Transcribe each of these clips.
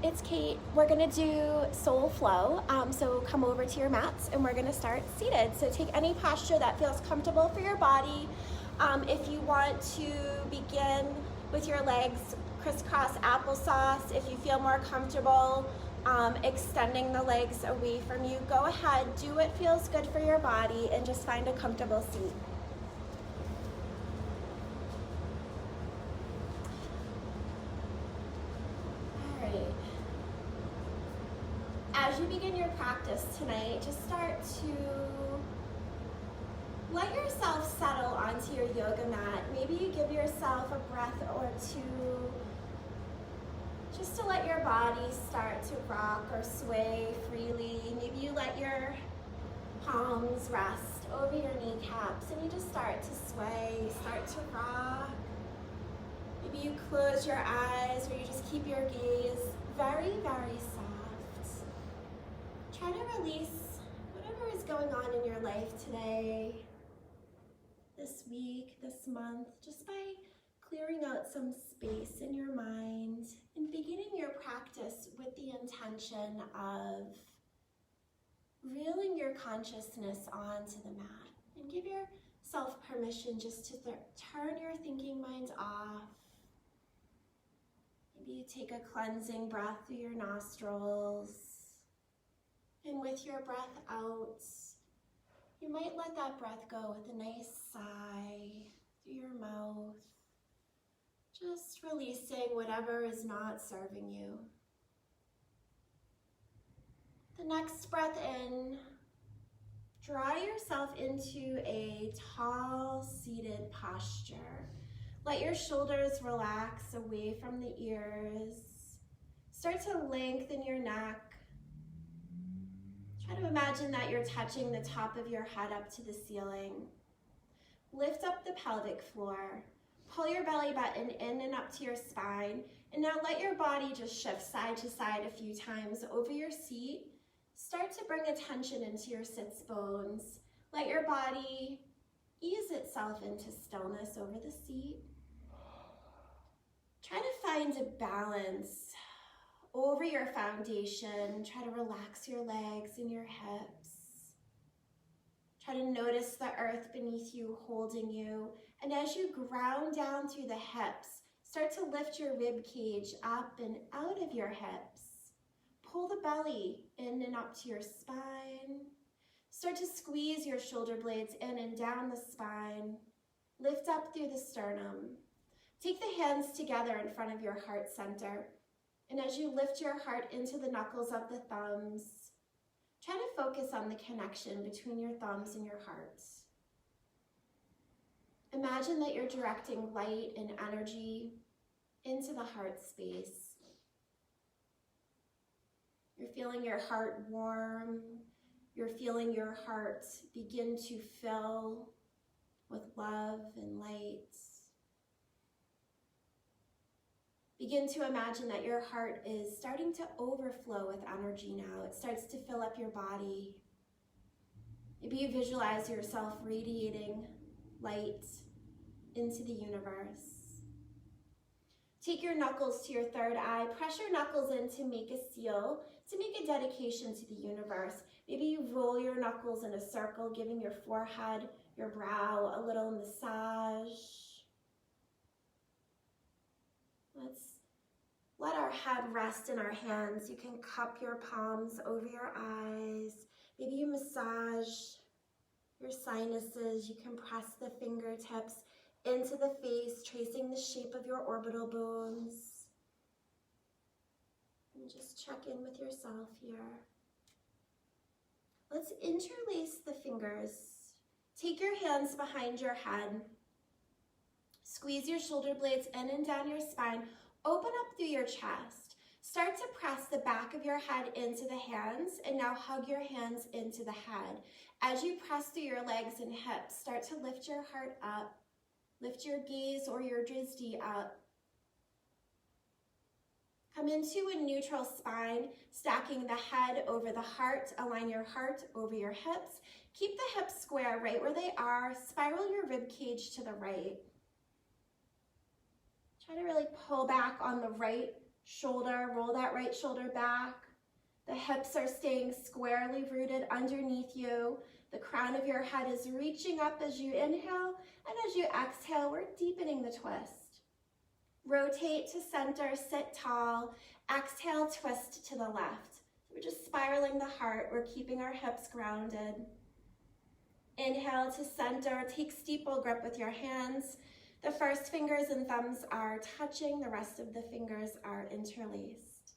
It's Kate. We're gonna do soul flow. So come over to your mats and we're gonna start seated. So take any posture that feels comfortable for your body. If you want to begin with your legs crisscross applesauce, if you feel more comfortable extending the legs away from you, go ahead, do what feels good for your body and just find a comfortable seat. All right. As you begin your practice tonight, just start to let yourself settle onto your yoga mat. Maybe you give yourself a breath or two just to let your body start to rock or sway freely. Maybe you let your palms rest over your kneecaps and you just start to sway, start to rock. Maybe you close your eyes or you just keep your gaze very, very soft. Try to release whatever is going on in your life today, this week, this month, just by clearing out some space in your mind and beginning your practice with the intention of reeling your consciousness onto the mat. And give yourself permission just to turn your thinking mind off. Maybe you take a cleansing breath through your nostrils. And with your breath out, you might let that breath go with a nice sigh through your mouth. Just releasing whatever is not serving you. The next breath in, draw yourself into a tall seated posture. Let your shoulders relax away from the ears. Start to lengthen your neck. Try to imagine that you're touching the top of your head up to the ceiling. Lift up the pelvic floor. Pull your belly button in and up to your spine. And now let your body just shift side to side a few times over your seat. Start to bring attention into your sits bones. Let your body ease itself into stillness over the seat. Try to find a balance over your foundation. Try to relax your legs and your hips. Try to notice the earth beneath you holding you. And as you ground down through the hips, start to lift your rib cage up and out of your hips. Pull the belly in and up to your spine. Start to squeeze your shoulder blades in and down the spine. Lift up through the sternum. Take the hands together in front of your heart center. And as you lift your heart into the knuckles of the thumbs, try to focus on the connection between your thumbs and your heart. Imagine that you're directing light and energy into the heart space. You're feeling your heart warm. You're feeling your heart begin to fill with love and light. Begin to imagine that your heart is starting to overflow with energy now. It starts to fill up your body. Maybe you visualize yourself radiating light into the universe. Take your knuckles to your third eye. Press your knuckles in to make a seal, to make a dedication to the universe. Maybe you roll your knuckles in a circle, giving your forehead, your brow a little massage. Let's let our head rest in our hands. You can cup your palms over your eyes. Maybe you massage your sinuses. You can press the fingertips into the face, tracing the shape of your orbital bones. And just check in with yourself here. Let's interlace the fingers. Take your hands behind your head. Squeeze your shoulder blades in and down your spine. Open up through your chest. Start to press the back of your head into the hands, and now hug your hands into the head. As you press through your legs and hips, start to lift your heart up. Lift your gaze or your drishti up. Come into a neutral spine, stacking the head over the heart. Align your heart over your hips. Keep the hips square right where they are. Spiral your rib cage to the right. Try to really pull back on the right shoulder. Roll that right shoulder back. The hips are staying squarely rooted underneath you. The crown of your head is reaching up as you inhale, and as you exhale, we're deepening the twist. Rotate to center, sit tall. Exhale, twist to the left. We're just spiraling the heart. We're keeping our hips grounded. Inhale to center. Take steeple grip with your hands. The first fingers and thumbs are touching. The rest of the fingers are interlaced.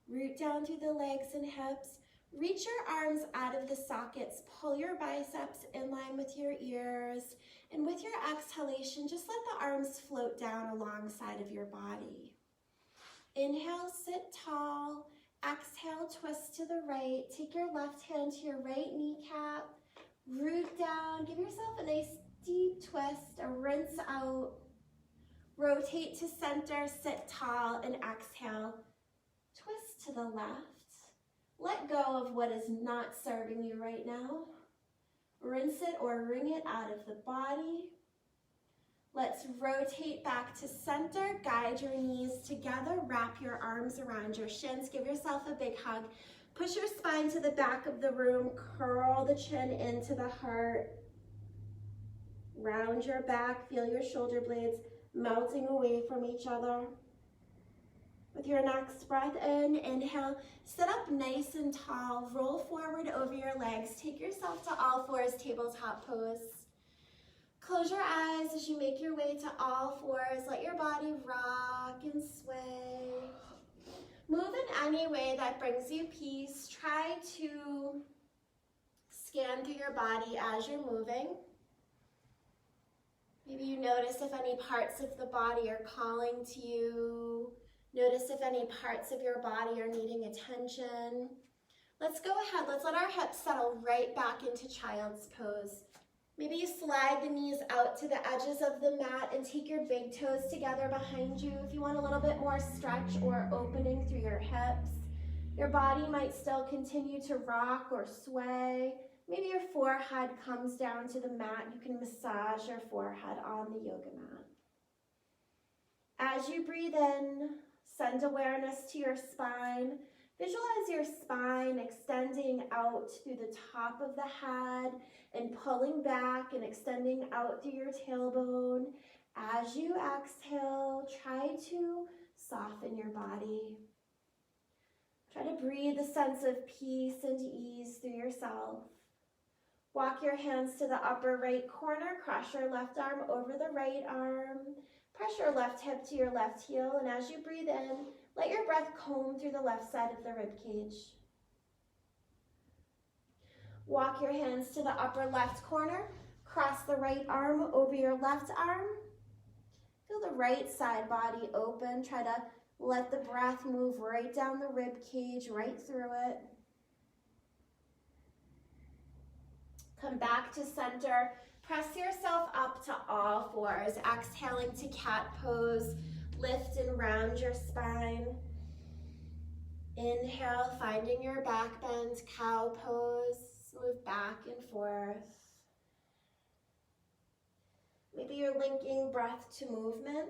Root down through the legs and hips. Reach your arms out of the sockets. Pull your biceps in line with your ears. And with your exhalation, just let the arms float down alongside of your body. Inhale, sit tall. Exhale, twist to the right. Take your left hand to your right kneecap. Root down. Give yourself a nice deep twist, a rinse out. Rotate to center, sit tall, and exhale. Twist to the left. Let go of what is not serving you right now. Rinse it or wring it out of the body. Let's rotate back to center. Guide your knees together. Wrap your arms around your shins. Give yourself a big hug. Push your spine to the back of the room. Curl the chin into the heart. Round your back. Feel your shoulder blades melting away from each other. With your next breath in, inhale, sit up nice and tall. Roll forward over your legs. Take yourself to all fours, tabletop pose. Close your eyes as you make your way to all fours. Let your body rock and sway. Move in any way that brings you peace. Try to scan through your body as you're moving. Maybe you notice if any parts of the body are calling to you. Notice if any parts of your body are needing attention. Let's go ahead. Let's let our hips settle right back into child's pose. Maybe you slide the knees out to the edges of the mat and take your big toes together behind you. If you want a little bit more stretch or opening through your hips, your body might still continue to rock or sway. Maybe your forehead comes down to the mat. You can massage your forehead on the yoga mat. As you breathe in, send awareness to your spine. Visualize your spine extending out through the top of the head and pulling back and extending out through your tailbone. As you exhale, try to soften your body. Try to breathe a sense of peace and ease through yourself. Walk your hands to the upper right corner. Cross your left arm over the right arm. Press your left hip to your left heel, and as you breathe in, let your breath comb through the left side of the rib cage. Walk your hands to the upper left corner. Cross the right arm over your left arm. Feel the right side body open. Try to let the breath move right down the rib cage, right through it. Come back to center. Press yourself up to all fours. Exhaling to cat pose. Lift and round your spine. Inhale, finding your back bend, cow pose. Move back and forth. Maybe you're linking breath to movement.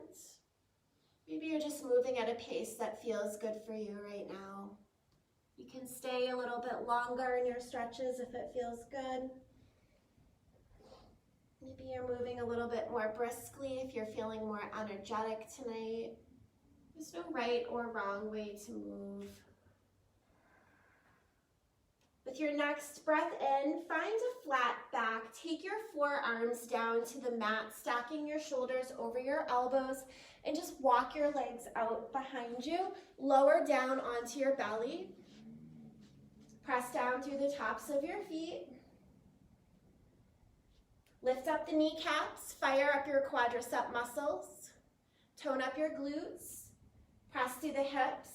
Maybe you're just moving at a pace that feels good for you right now. You can stay a little bit longer in your stretches if it feels good. Maybe you're moving a little bit more briskly if you're feeling more energetic tonight. There's no right or wrong way to move. With your next breath in, find a flat back. Take your forearms down to the mat, stacking your shoulders over your elbows, and just walk your legs out behind you. Lower down onto your belly. Press down through the tops of your feet. Lift up the kneecaps, fire up your quadricep muscles, tone up your glutes, press through the hips,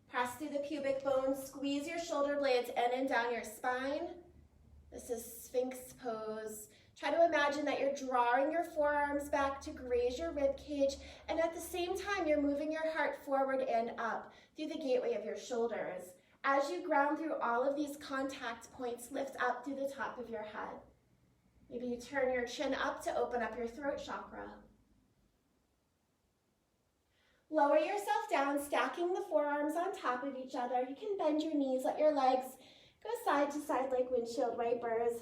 press through the pubic bone, squeeze your shoulder blades in and down your spine. This is Sphinx pose. Try to imagine that you're drawing your forearms back to graze your rib cage, and at the same time, you're moving your heart forward and up through the gateway of your shoulders. As you ground through all of these contact points, lift up through the top of your head. Maybe you turn your chin up to open up your throat chakra. Lower yourself down, stacking the forearms on top of each other. You can bend your knees, let your legs go side to side like windshield wipers.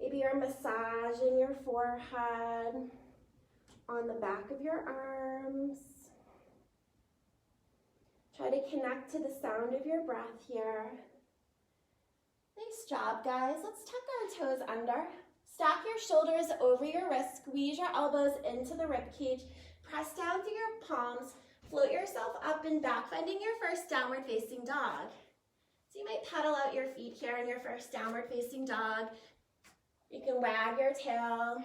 Maybe you're massaging your forehead on the back of your arms. Try to connect to the sound of your breath here. Nice job, guys. Let's tuck our toes under. Stack your shoulders over your wrists. Squeeze your elbows into the rib cage. Press down through your palms. Float yourself up and back, finding your first downward facing dog. So you might pedal out your feet here in your first downward facing dog. You can wag your tail.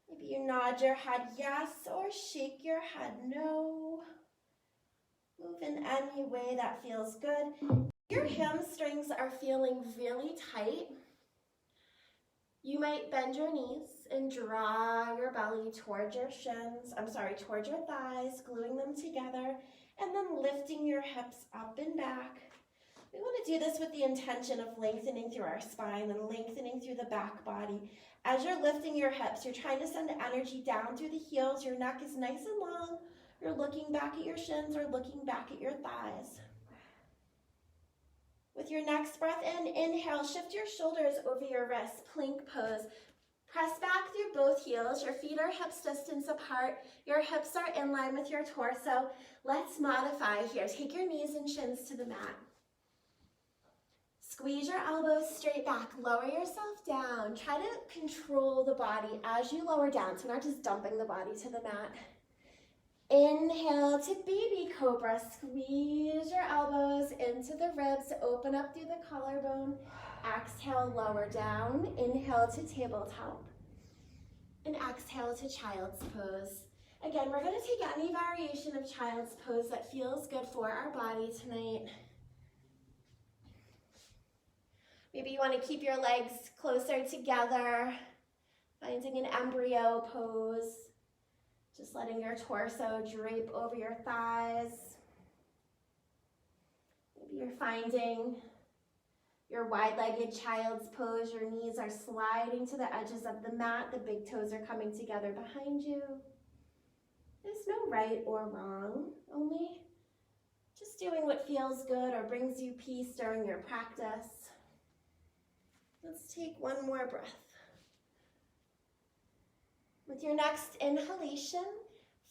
Maybe you nod your head yes or shake your head no. Move in any way that feels good. Your hamstrings are feeling really tight. You might bend your knees and draw your belly towards your towards your thighs, gluing them together, and then lifting your hips up and back. We want to do this with the intention of lengthening through our spine and lengthening through the back body. As you're lifting your hips, you're trying to send energy down through the heels. Your neck is nice and long. You're looking back at your shins or looking back at your thighs. With your next breath in, inhale, shift your shoulders over your wrists, plank pose. Press back through both heels. Your feet are hips distance apart. Your hips are in line with your torso. Let's modify here. Take your knees and shins to the mat. Squeeze your elbows straight back. Lower yourself down. Try to control the body as you lower down, so we're not just dumping the body to the mat. Inhale to baby cobra. Squeeze your elbows into the ribs. Open up through the collarbone. Exhale, lower down. Inhale to tabletop. And exhale to child's pose. Again, we're going to take any variation of child's pose that feels good for our body tonight. Maybe you want to keep your legs closer together, finding an embryo pose. Just letting your torso drape over your thighs. Maybe you're finding your wide-legged child's pose. Your knees are sliding to the edges of the mat. The big toes are coming together behind you. There's no right or wrong, only just doing what feels good or brings you peace during your practice. Let's take one more breath. With your next inhalation,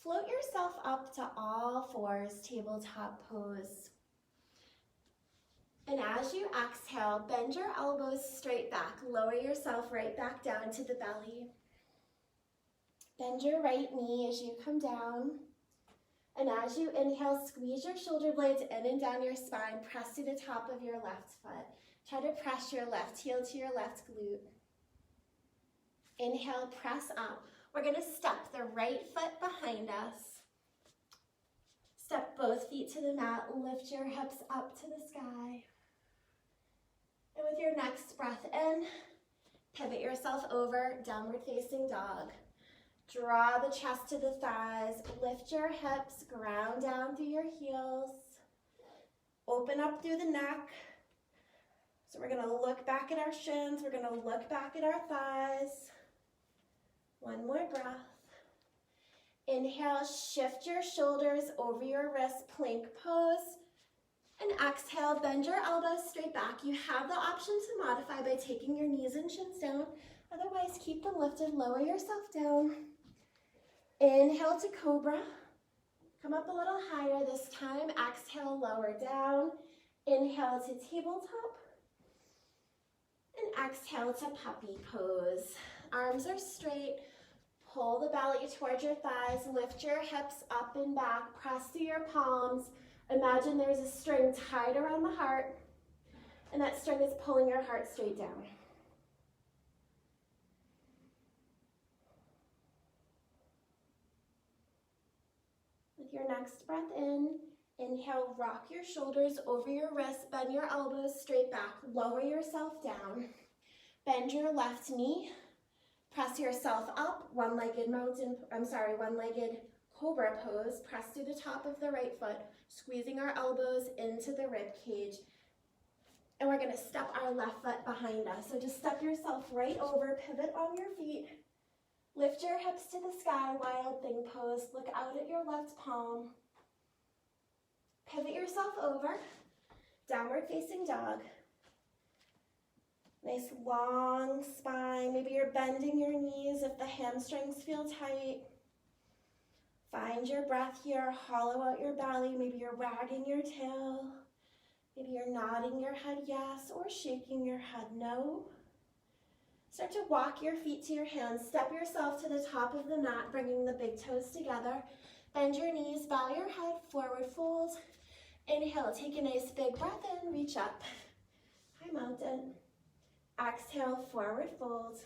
float yourself up to all fours, tabletop pose. And as you exhale, bend your elbows straight back. Lower yourself right back down to the belly. Bend your right knee as you come down. And as you inhale, squeeze your shoulder blades in and down your spine. Press to the top of your left foot. Try to press your left heel to your left glute. Inhale, press up. We're going to step the right foot behind us. Step both feet to the mat. Lift your hips up to the sky. And with your next breath in, pivot yourself over, downward facing dog. Draw the chest to the thighs. Lift your hips, ground down through your heels. Open up through the neck. So we're going to look back at our shins. We're going to look back at our thighs. One more breath. Inhale, shift your shoulders over your wrists, plank pose. And exhale, bend your elbows straight back. You have the option to modify by taking your knees and shins down. Otherwise, keep them lifted, lower yourself down. Inhale to cobra. Come up a little higher this time. Exhale, lower down. Inhale to tabletop. And exhale to puppy pose. Arms are straight. Pull the belly towards your thighs. Lift your hips up and back. Press through your palms. Imagine there's a string tied around the heart, and that string is pulling your heart straight down. With your next breath in, inhale, rock your shoulders over your wrists, bend your elbows straight back, lower yourself down, bend your left knee, press yourself up, one-legged cobra pose, press through the top of the right foot, squeezing our elbows into the rib cage. And we're gonna step our left foot behind us. So just step yourself right over, pivot on your feet, Lift your hips to the sky, wild thing pose. Look out at your left palm. Pivot yourself over, downward facing dog. Nice long spine. Maybe you're bending your knees if the hamstrings feel tight. Find your breath here, hollow out your belly. Maybe you're wagging your tail. Maybe you're nodding your head yes or shaking your head no. Start to walk your feet to your hands. Step yourself to the top of the mat, bringing the big toes together. Bend your knees, bow your head, forward fold. Inhale, take a nice big breath in, reach up. High mountain. Exhale, forward fold.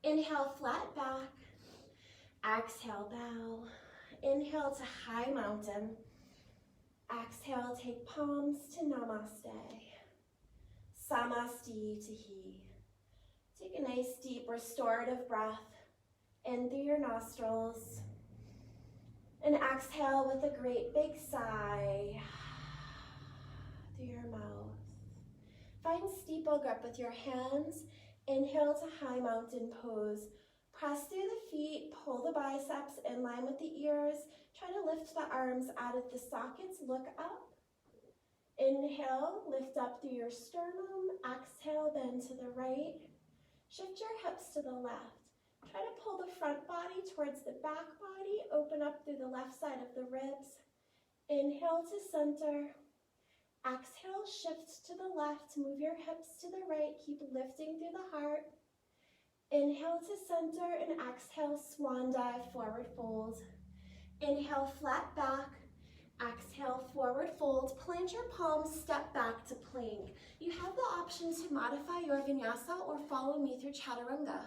Inhale, flat back. Exhale, bow. Inhale to high mountain. Exhale, take palms to namaste. Samasti to he. Take a nice deep restorative breath in through your nostrils. And exhale with a great big sigh through your mouth. Find steeple grip with your hands. Inhale to high mountain pose. Press through the feet, pull the biceps in line with the ears. Try to lift the arms out of the sockets, look up. Inhale, lift up through your sternum. Exhale, bend to the right. Shift your hips to the left. Try to pull the front body towards the back body. Open up through the left side of the ribs. Inhale to center. Exhale, shift to the left. Move your hips to the right. Keep lifting through the heart. Inhale to center and exhale, swan dive, forward fold. Inhale, flat back. Exhale, forward fold. Plant your palms, step back to plank. You have the option to modify your vinyasa or follow me through chaturanga.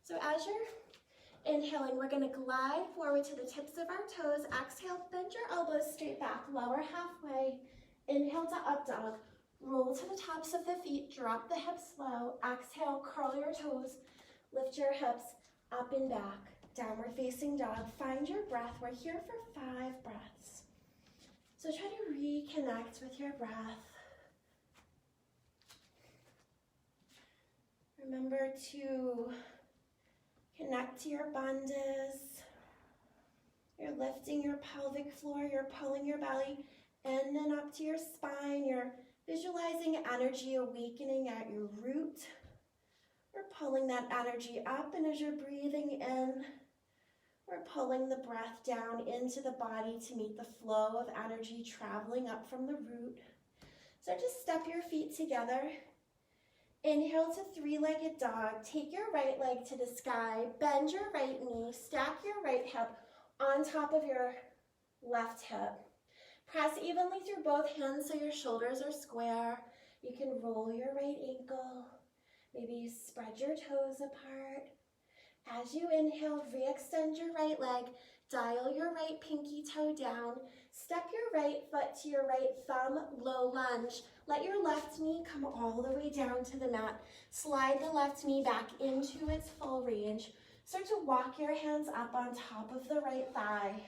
So as you're inhaling, we're gonna glide forward to the tips of our toes. Exhale, bend your elbows straight back, lower halfway. Inhale to up dog. Roll to the tops of the feet, drop the hips low. Exhale, curl your toes, lift your hips up and back. Downward facing dog. Find your breath. We're here for 5 breaths. So try to reconnect with your breath. Remember to connect to your bandhas. You're lifting your pelvic floor, you're pulling your belly in and up to your spine. You're visualizing energy awakening at your root. We're pulling that energy up, and as you're breathing in, we're pulling the breath down into the body to meet the flow of energy traveling up from the root. So just step your feet together. Inhale to 3-legged dog. Take your right leg to the sky. Bend your right knee. Stack your right hip on top of your left hip. Press evenly through both hands so your shoulders are square. You can roll your right ankle. Maybe you spread your toes apart. As you inhale, re-extend your right leg, dial your right pinky toe down, step your right foot to your right thumb, low lunge. Let your left knee come all the way down to the mat. Slide the left knee back into its full range. Start to walk your hands up on top of the right thigh.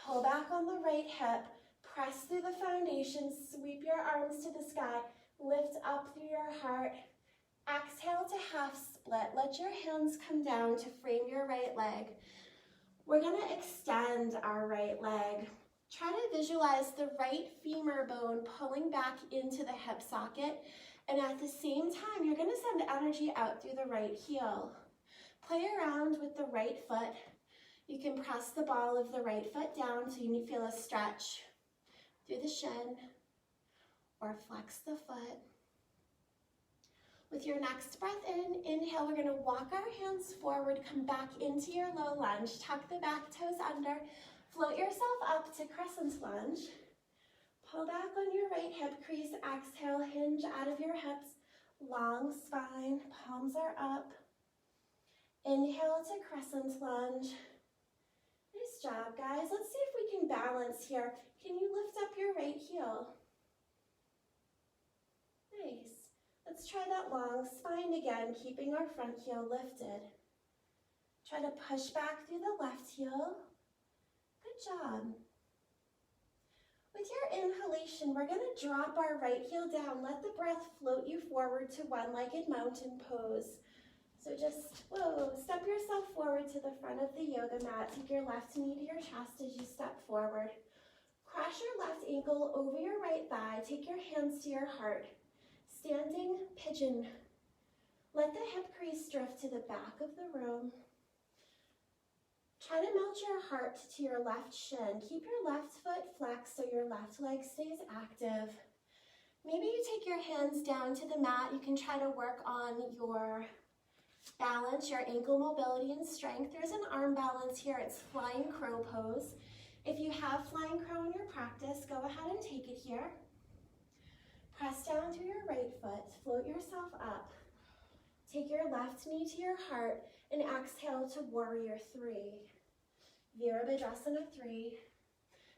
Pull back on the right hip, press through the foundation, sweep your arms to the sky, lift up through your heart. Exhale to half split. Let your hands come down to frame your right leg. We're gonna extend our right leg. Try to visualize the right femur bone pulling back into the hip socket, and at the same time, you're gonna send energy out through the right heel. Play around with the right foot. You can press the ball of the right foot down so you feel a stretch through the shin, or flex the foot. With your next breath in, inhale, we're gonna walk our hands forward, come back into your low lunge, tuck the back toes under, float yourself up to crescent lunge. Pull back on your right hip crease, exhale, hinge out of your hips, long spine, palms are up. Inhale to crescent lunge. Nice job, guys. Let's see if we can balance here. Can you lift up your right heel? Nice. Let's try that long spine again, keeping our front heel lifted. Try to push back through the left heel. Good job. With your inhalation, we're going to drop our right heel down. Let the breath float you forward to one-legged mountain pose. So just, step yourself forward to the front of the yoga mat. Take your left knee to your chest as you step forward. Cross your left ankle over your right thigh. Take your hands to your heart. Standing pigeon. Let the hip crease drift to the back of the room. Try to melt your heart to your left shin. Keep your left foot flexed so your left leg stays active. Maybe you take your hands down to the mat. You can try to work on your balance, your ankle mobility and strength. There's an arm balance here. It's flying crow pose. If you have flying crow in your practice, go ahead and take it here. Press down through your right foot. Float yourself up. Take your left knee to your heart and exhale to warrior three. Virabhadrasana 3.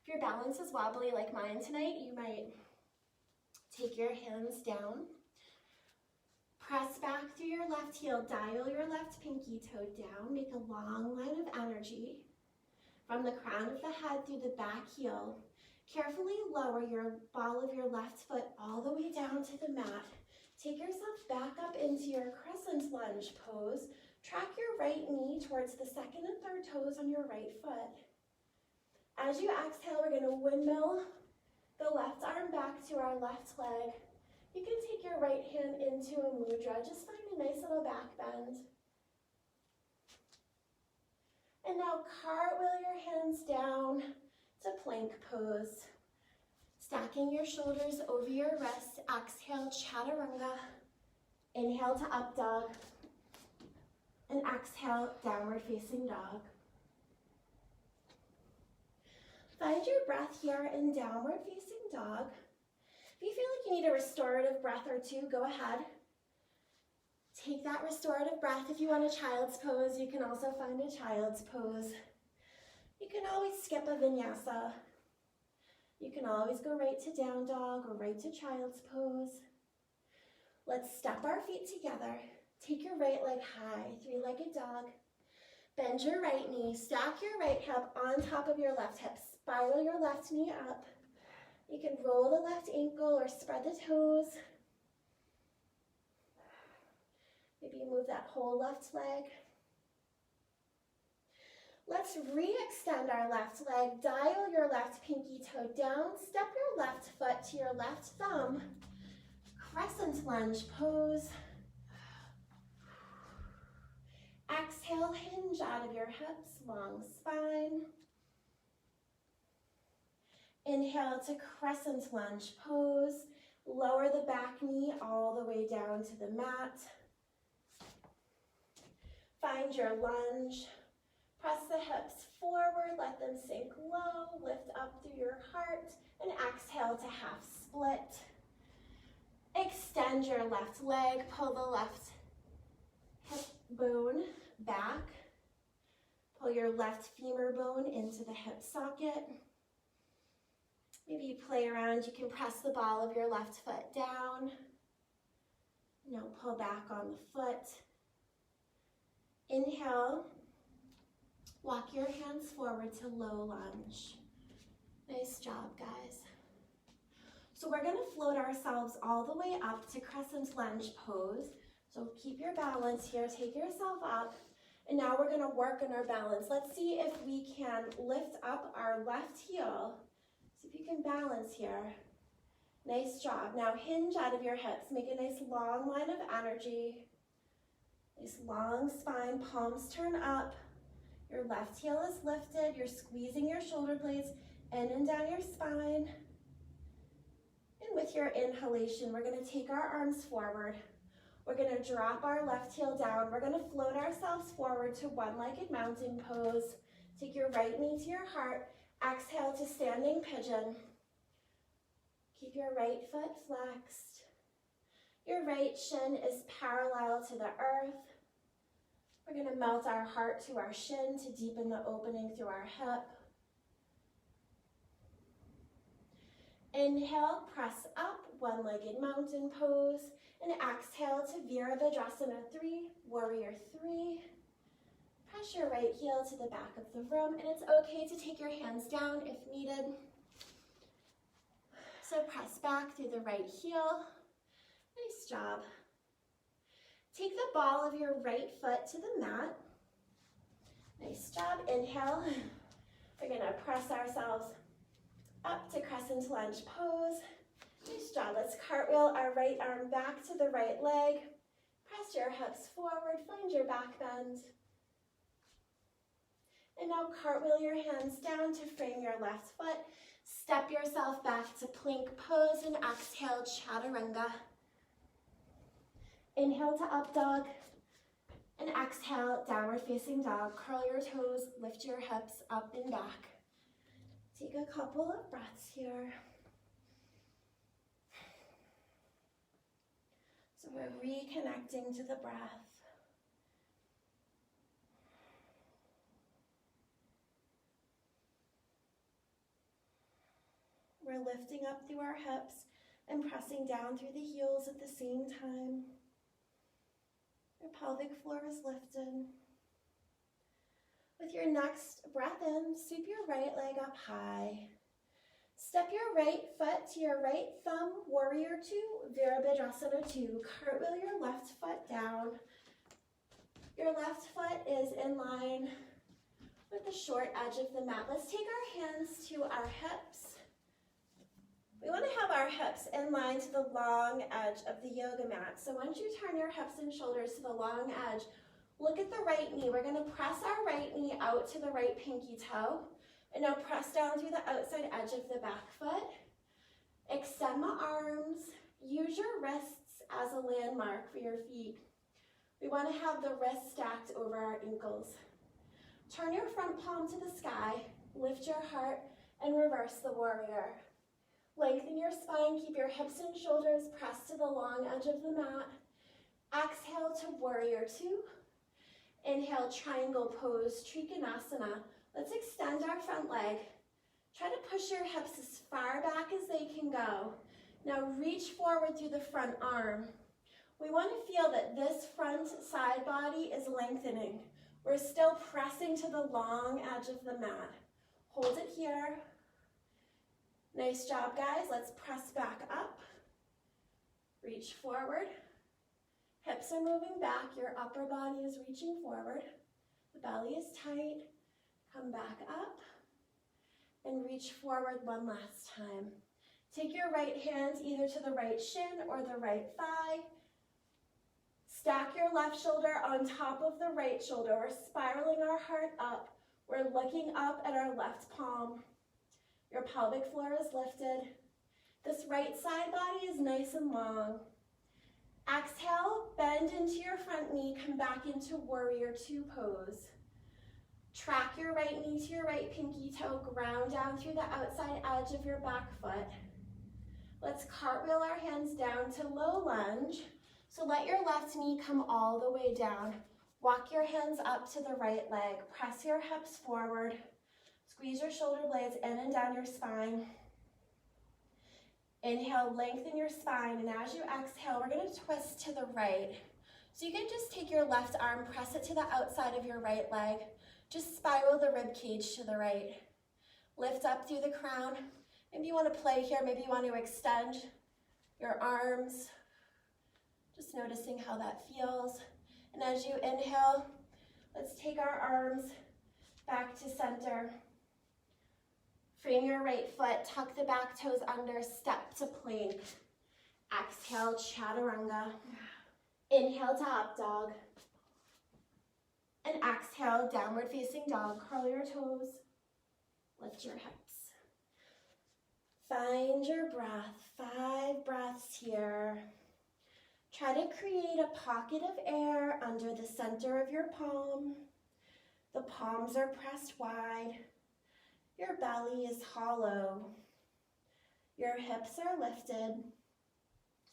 If your balance is wobbly like mine tonight, you might take your hands down. Press back through your left heel, dial your left pinky toe down, make a long line of energy from the crown of the head through the back heel. Carefully lower your ball of your left foot all the way down to the mat. Take yourself back up into your crescent lunge pose. Track your right knee towards the second and third toes on your right foot. As you exhale, we're going to windmill the left arm back to our left leg. You can take your right hand into a mudra. Just find a nice little back bend. And now cartwheel your hands down to plank pose. Stacking your shoulders over your wrists. Exhale, chaturanga. Inhale to up dog. And exhale, downward facing dog. Find your breath here in downward facing dog. If you feel like you need a restorative breath or two, go ahead. Take that restorative breath. If you want a child's pose, you can also find a child's pose. You can always skip a vinyasa. You can always go right to down dog or right to child's pose. Let's step our feet together. Take your right leg high, three-legged dog. Bend your right knee, stack your right hip on top of your left hip. Spiral your left knee up. You can roll the left ankle or spread the toes. Maybe move that whole left leg. Let's re-extend our left leg. Dial your left pinky toe down. Step your left foot to your left thumb. Crescent lunge pose. Exhale, hinge out of your hips, long spine. Inhale to crescent lunge pose. Lower the back knee all the way down to the mat. Find your lunge. Press the hips forward, let them sink low. Lift up through your heart and exhale to half split. Extend your left leg, pull the left hip bone back. Pull your left femur bone into the hip socket. Maybe you play around, you can press the ball of your left foot down. Now pull back on the foot. Inhale, walk your hands forward to low lunge. Nice job, guys. So we're gonna float ourselves all the way up to crescent lunge pose. So keep your balance here, take yourself up. And now we're gonna work on our balance. Let's see if we can lift up our left heel. See if you can balance here. Nice job. Now hinge out of your hips. Make a nice long line of energy. Nice long spine, palms turn up. Your left heel is lifted. You're squeezing your shoulder blades in and down your spine. And with your inhalation, we're gonna take our arms forward. We're gonna drop our left heel down. We're gonna float ourselves forward to one-legged mountain pose. Take your right knee to your heart. Exhale to standing pigeon. Keep your right foot flexed. Your right shin is parallel to the earth. We're gonna melt our heart to our shin to deepen the opening through our hip. Inhale, press up, one-legged mountain pose. And exhale to Virabhadrasana 3, warrior 3. Press your right heel to the back of the room, and it's okay to take your hands down if needed. So press back through the right heel. Nice job. Take the ball of your right foot to the mat. Nice job. Inhale. We're going to press ourselves up to crescent lunge pose. Nice job. Let's cartwheel our right arm back to the right leg. Press your hips forward. Find your back bend. And now cartwheel your hands down to frame your left foot. Step yourself back to plank pose and exhale, chaturanga. Inhale to up dog and exhale, downward facing dog. Curl your toes, lift your hips up and back. Take a couple of breaths here. So we're reconnecting to the breath. We're lifting up through our hips and pressing down through the heels at the same time. Your pelvic floor is lifted. With your next breath in, sweep your right leg up high. Step your right foot to your right thumb, warrior two, virabhadrasana two. Cartwheel your left foot down. Your left foot is in line with the short edge of the mat. Let's take our hands to our hips. We want to have our hips in line to the long edge of the yoga mat. So once you turn your hips and shoulders to the long edge, look at the right knee. We're going to press our right knee out to the right pinky toe. And now press down through the outside edge of the back foot. Extend the arms. Use your wrists as a landmark for your feet. We want to have the wrists stacked over our ankles. Turn your front palm to the sky. Lift your heart and reverse the warrior. Lengthen your spine, keep your hips and shoulders pressed to the long edge of the mat. Exhale to warrior two. Inhale, triangle pose, trikonasana. Let's extend our front leg. Try to push your hips as far back as they can go. Now reach forward through the front arm. We want to feel that this front side body is lengthening. We're still pressing to the long edge of the mat. Hold it here. Nice job, guys. Let's press back up. Reach forward. Hips are moving back. Your upper body is reaching forward. The belly is tight. Come back up and reach forward one last time. Take your right hands either to the right shin or the right thigh. Stack your left shoulder on top of the right shoulder. We're spiraling our heart up. We're looking up at our left palm. Your pelvic floor is lifted. This right side body is nice and long. Exhale, bend into your front knee, come back into warrior two pose. Track your right knee to your right pinky toe, ground down through the outside edge of your back foot. Let's cartwheel our hands down to low lunge. So let your left knee come all the way down. Walk your hands up to the right leg. Press your hips forward. Squeeze your shoulder blades in and down your spine. Inhale, lengthen your spine, and as you exhale, we're going to twist to the right. So you can just take your left arm, press it to the outside of your right leg. Just spiral the rib cage to the right. Lift up through the crown. Maybe you want to play here. Maybe you want to extend your arms. Just noticing how that feels. And as you inhale, let's take our arms back to center. Frame your right foot, tuck the back toes under, step to plank. Exhale, chaturanga. Inhale to up dog. And exhale, downward facing dog. Curl your toes, lift your hips. Find your breath, 5 breaths here. Try to create a pocket of air under the center of your palm. The palms are pressed wide. Your belly is hollow. Your hips are lifted.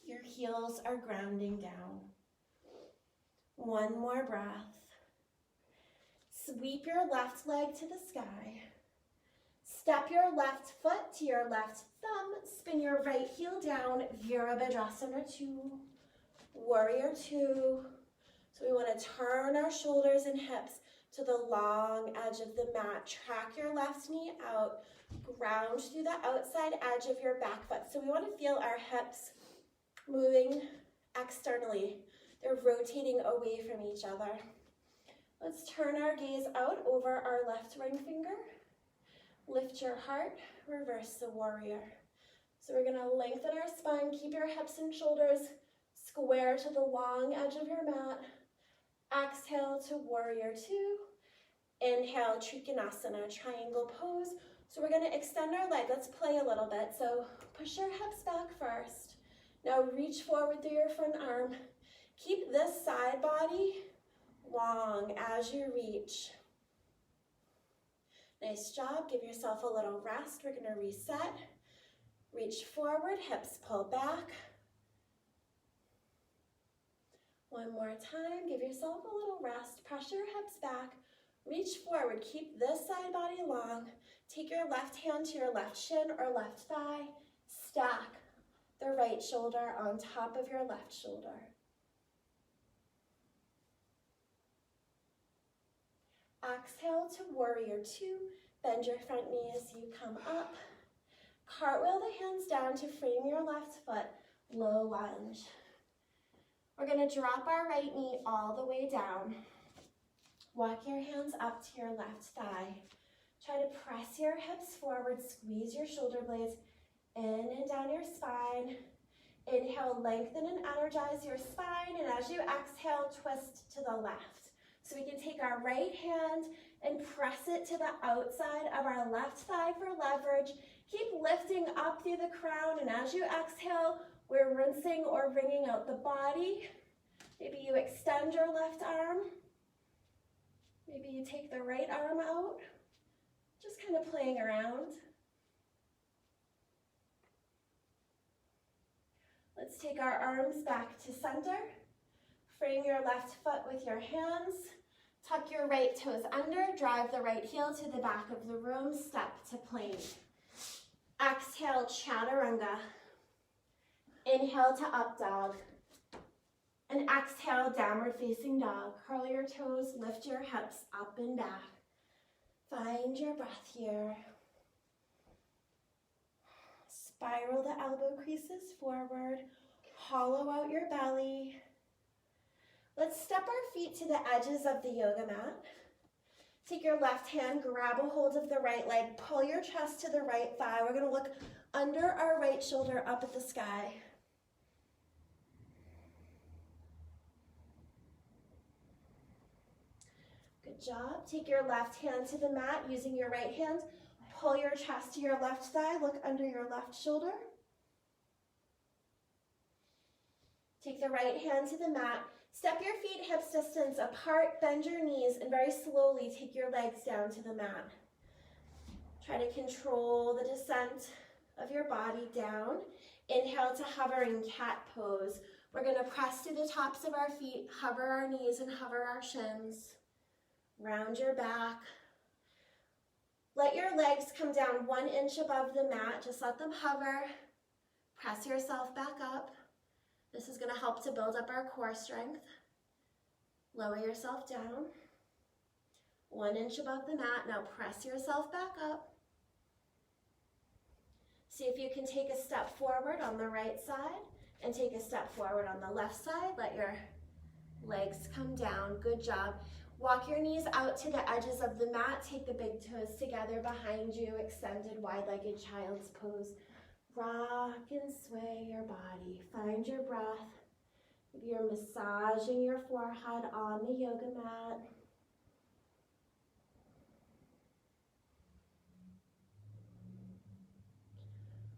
Your heels are grounding down. One more breath. Sweep your left leg to the sky. Step your left foot to your left thumb. Spin your right heel down. Virabhadrasana 2. Warrior 2. So we want to turn our shoulders and hips to the long edge of the mat. Track your left knee out. Ground through the outside edge of your back foot. So we want to feel our hips moving externally. They're rotating away from each other. Let's turn our gaze out over our left ring finger. Lift your heart, reverse the warrior. So we're gonna lengthen our spine, keep your hips and shoulders square to the long edge of your mat. Exhale to warrior two. Inhale, Trikonasana, triangle pose. So we're gonna extend our leg. Let's play a little bit. So push your hips back first. Now reach forward through your front arm. Keep this side body long as you reach. Nice job. Give yourself a little rest. We're gonna reset. Reach forward, hips pull back. One more time. Give yourself a little rest. Press your hips back. Reach forward. Keep this side body long. Take your left hand to your left shin or left thigh. Stack the right shoulder on top of your left shoulder. Exhale to warrior two. Bend your front knee as you come up. Cartwheel the hands down to frame your left foot. Low lunge. We're going to drop our right knee all the way down. Walk your hands up to your left thigh. Try to press your hips forward. Squeeze your shoulder blades in and down your spine. Inhale, lengthen and energize your spine. And as you exhale, twist to the left. So we can take our right hand and press it to the outside of our left thigh for leverage. Keep lifting up through the crown, and as you exhale, we're rinsing or wringing out the body. Maybe you extend your left arm. Maybe you take the right arm out. Just kind of playing around. Let's take our arms back to center. Frame your left foot with your hands. Tuck your right toes under. Drive the right heel to the back of the room. Step to plank. Exhale, chaturanga. Inhale to up dog. And exhale, downward facing dog. Curl your toes, lift your hips up and back. Find your breath here. Spiral the elbow creases forward. Hollow out your belly. Let's step our feet to the edges of the yoga mat. Take your left hand, grab a hold of the right leg, pull your chest to the right thigh. We're going to look under our right shoulder up at the sky. Good job. Take your left hand to the mat using your right hand. Pull your chest to your left thigh. Look under your left shoulder. Take the right hand to the mat. Step your feet hips distance apart, bend your knees, and very slowly take your legs down to the mat. Try to control the descent of your body down. Inhale to hovering cat pose. We're going to press to the tops of our feet, hover our knees and hover our shins. Round your back. Let your legs come down 1 inch above the mat. Just let them hover. Press yourself back up. This is going to help to build up our core strength. Lower yourself down. 1 inch above the mat. Now press yourself back up. See if you can take a step forward on the right side and take a step forward on the left side. Let your legs come down. Good job. Walk your knees out to the edges of the mat. Take the big toes together behind you. Extended wide-legged child's pose. Rock and sway your body. Find your breath. Maybe you're massaging your forehead on the yoga mat.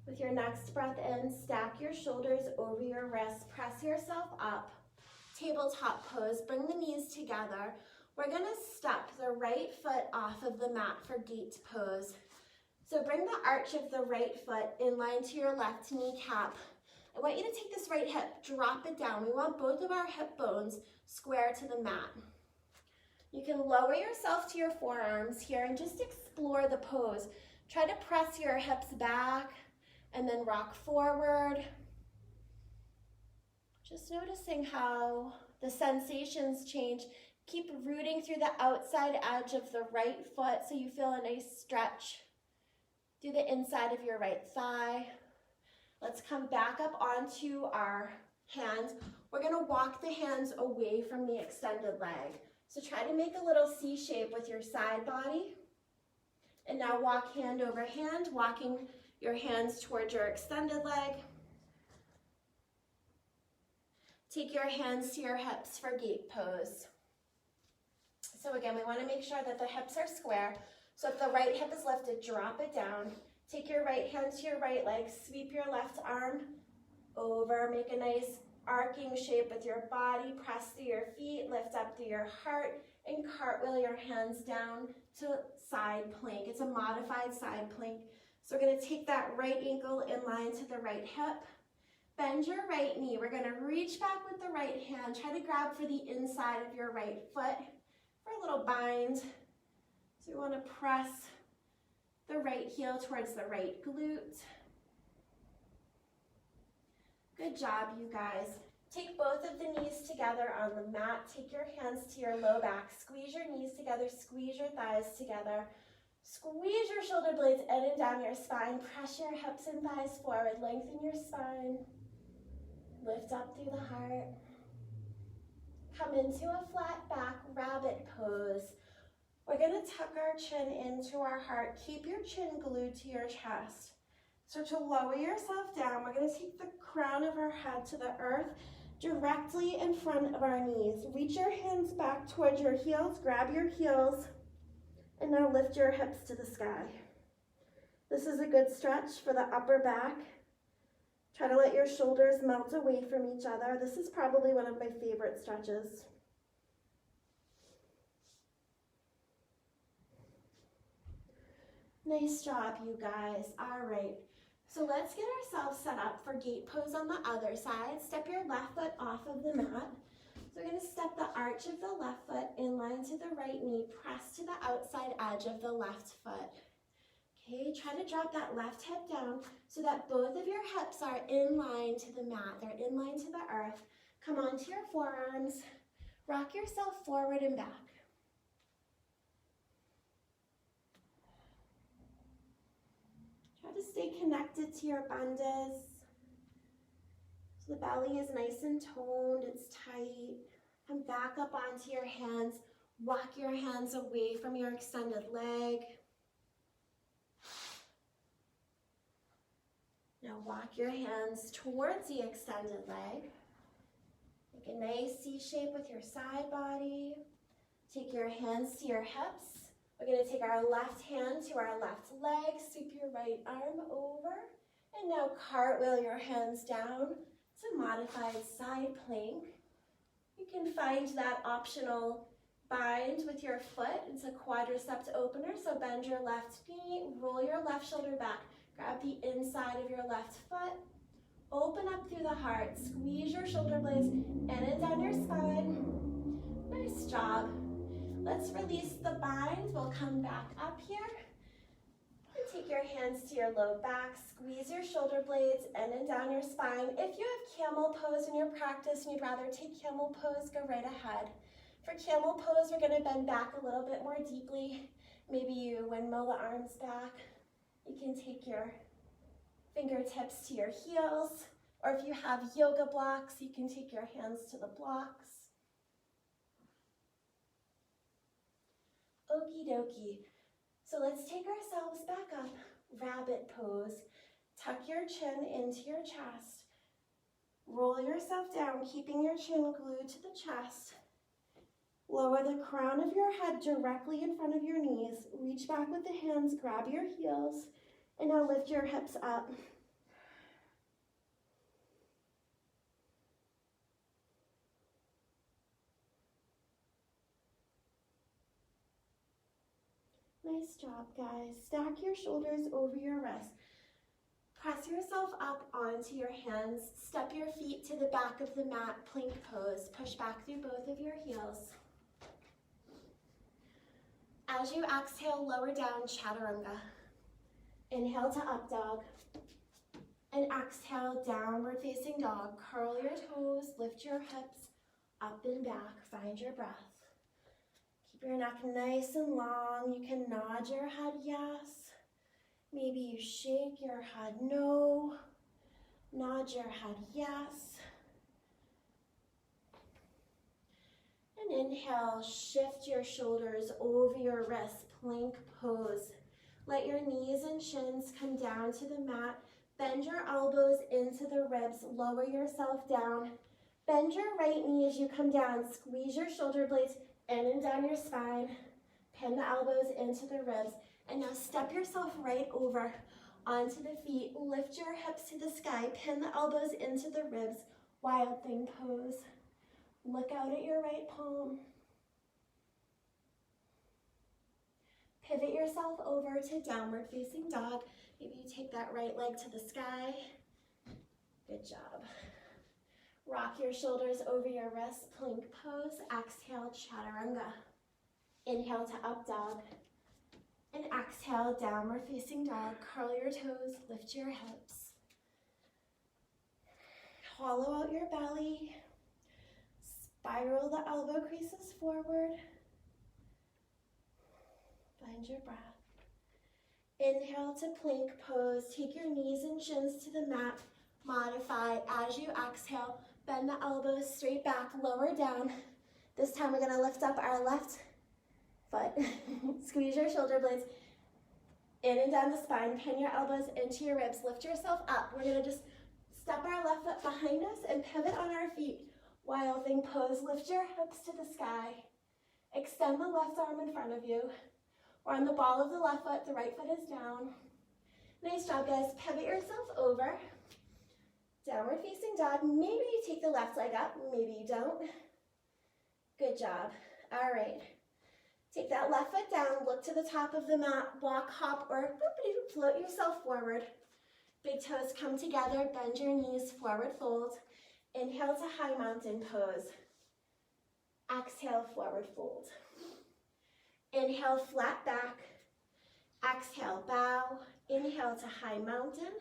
With your next breath in, stack your shoulders over your wrists. Press yourself up. Tabletop pose. Bring the knees together. We're going to step the right foot off of the mat for gate pose. So bring the arch of the right foot in line to your left kneecap. I want you to take this right hip, drop it down. We want both of our hip bones square to the mat. You can lower yourself to your forearms here and just explore the pose. Try to press your hips back and then rock forward. Just noticing how the sensations change. Keep rooting through the outside edge of the right foot so you feel a nice stretch through the inside of your right thigh. Let's come back up onto our hand. We're gonna walk the hands away from the extended leg. So try to make a little C shape with your side body. And now walk hand over hand, walking your hands towards your extended leg. Take your hands to your hips for gate pose. So again, we want to make sure that the hips are square. So if the right hip is lifted, drop it down. Take your right hand to your right leg, sweep your left arm over, make a nice arcing shape with your body, press through your feet, lift up through your heart, and cartwheel your hands down to side plank. It's a modified side plank. So we're going to take that right ankle in line to the right hip. Bend your right knee. We're going to reach back with the right hand. Try to grab for the inside of your right foot for a little bind. So we want to press the right heel towards the right glute. Good job, you guys. Take both of the knees together on the mat. Take your hands to your low back. Squeeze your knees together. Squeeze your thighs together. Squeeze your shoulder blades in and down your spine. Press your hips and thighs forward. Lengthen your spine. Lift up through the heart. Come into a flat back rabbit pose. We're going to tuck our chin into our heart. Keep your chin glued to your chest. So to lower yourself down, we're going to take the crown of our head to the earth directly in front of our knees. Reach your hands back towards your heels. Grab your heels. And now lift your hips to the sky. This is a good stretch for the upper back. Try to let your shoulders melt away from each other. This is probably one of my favorite stretches. Nice job, you guys. All right. So let's get ourselves set up for gate pose on the other side. Step your left foot off of the mat. So we're going to step the arch of the left foot in line to the right knee. Press to the outside edge of the left foot. Okay, try to drop that left hip down so that both of your hips are in line to the mat. They're in line to the earth. Come onto your forearms. Rock yourself forward and back. Try to stay connected to your bandhas. So the belly is nice and toned, it's tight. Come back up onto your hands. Walk your hands away from your extended leg. Now walk your hands towards the extended leg. Make a nice C shape with your side body. Take your hands to your hips. We're going to take our left hand to our left leg. Sweep your right arm over. And now cartwheel your hands down to modified side plank. You can find that optional bind with your foot. It's a quadriceps opener. So bend your left knee, roll your left shoulder back. Grab the inside of your left foot. Open up through the heart. Squeeze your shoulder blades in and down your spine. Nice job. Let's release the bind. We'll come back up here. And take your hands to your low back. Squeeze your shoulder blades in and down your spine. If you have camel pose in your practice and you'd rather take camel pose, go right ahead. For camel pose, we're going to bend back a little bit more deeply. Maybe you windmill the arms back. You can take your fingertips to your heels, or if you have yoga blocks, you can take your hands to the blocks. Okie dokie. So let's take ourselves back up, rabbit pose. Tuck your chin into your chest. Roll yourself down, keeping your chin glued to the chest. Lower the crown of your head directly in front of your knees. Reach back with the hands, grab your heels, and now lift your hips up. Nice job, guys. Stack your shoulders over your wrists. Press yourself up onto your hands. Step your feet to the back of the mat, plank pose. Push back through both of your heels. As you exhale, lower down, chaturanga. Inhale to up dog. And exhale, downward facing dog. Curl your toes, lift your hips up and back. Find your breath. Keep your neck nice and long. You can nod your head yes. Maybe you shake your head no. Nod your head yes. And inhale, shift your shoulders over your wrists, plank pose. Let your knees and shins come down to the mat. Bend your elbows into the ribs, lower yourself down. Bend your right knee as you come down. Squeeze your shoulder blades in and down your spine. Pin the elbows into the ribs. And now step yourself right over onto the feet. Lift your hips to the sky. Pin the elbows into the ribs. Wild thing pose. Look out at your right palm. Pivot yourself over to downward facing dog. Maybe you take that right leg to the sky. Good job. Rock your shoulders over your wrists, plank pose. Exhale, chaturanga. Inhale to up dog. And exhale, downward facing dog. Curl your toes, lift your hips. Hollow out your belly. Spiral the elbow creases forward. Find your breath. Inhale to plank pose. Take your knees and shins to the mat. Modify as you exhale. Bend the elbows straight back, lower down. This time we're gonna lift up our left foot. Squeeze your shoulder blades in and down the spine. Pin your elbows into your ribs. Lift yourself up. We're gonna just step our left foot behind us and pivot on our feet. Wild thing pose. Lift your hips to the sky. Extend the left arm in front of you. Or on the ball of the left foot, the right foot is down. Nice job, guys. Pivot yourself over. Downward facing dog. Maybe you take the left leg up, maybe you don't. Good job. All right. Take that left foot down, look to the top of the mat, walk, hop, or float yourself forward. Big toes come together, bend your knees, forward fold. Inhale to high mountain pose. Exhale, forward fold. Inhale, flat back. Exhale, bow. Inhale to high mountain.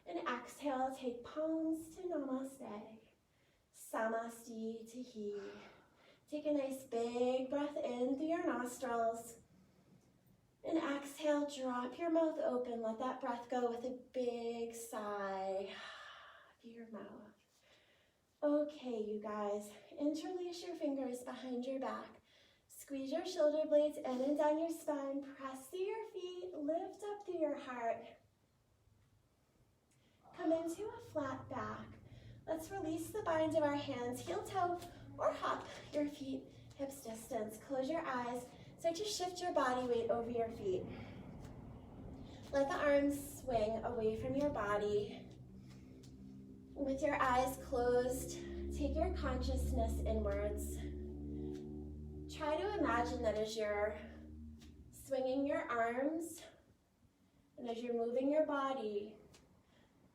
And exhale, take palms to namaste. Samasti to he. Take a nice big breath in through your nostrils. And exhale, drop your mouth open. Let that breath go with a big sigh through your mouth. Okay, you guys, interlace your fingers behind your back. Squeeze your shoulder blades in and down your spine. Press through your feet. Lift up through your heart. Come into a flat back. Let's release the bind of our hands, heel toe, or hop your feet hips distance. Close your eyes. Start to shift your body weight over your feet. Let the arms swing away from your body. With your eyes closed, take your consciousness inwards. Try to imagine that as you're swinging your arms and as you're moving your body,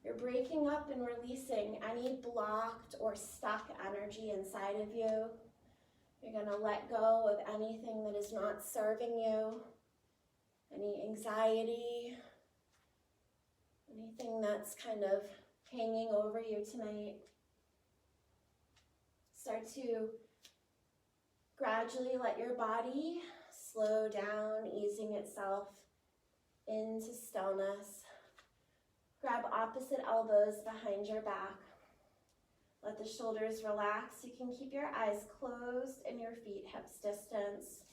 you're breaking up and releasing any blocked or stuck energy inside of you. You're going to let go of anything that is not serving you, any anxiety, anything that's kind of hanging over you tonight. Start to gradually let your body slow down, easing itself into stillness. Grab opposite elbows behind your back. Let the shoulders relax. You can keep your eyes closed and your feet hips distance.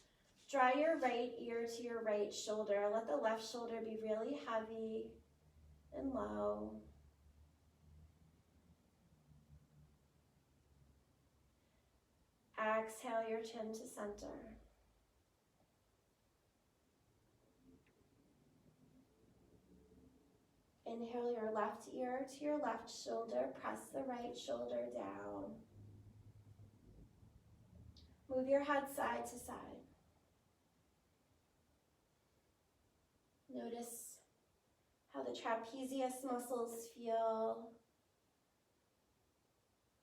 Draw your right ear to your right shoulder. Let the left shoulder be really heavy and low. Exhale your chin to center. Inhale your left ear to your left shoulder. Press the right shoulder down. Move your head side to side. Notice how the trapezius muscles feel,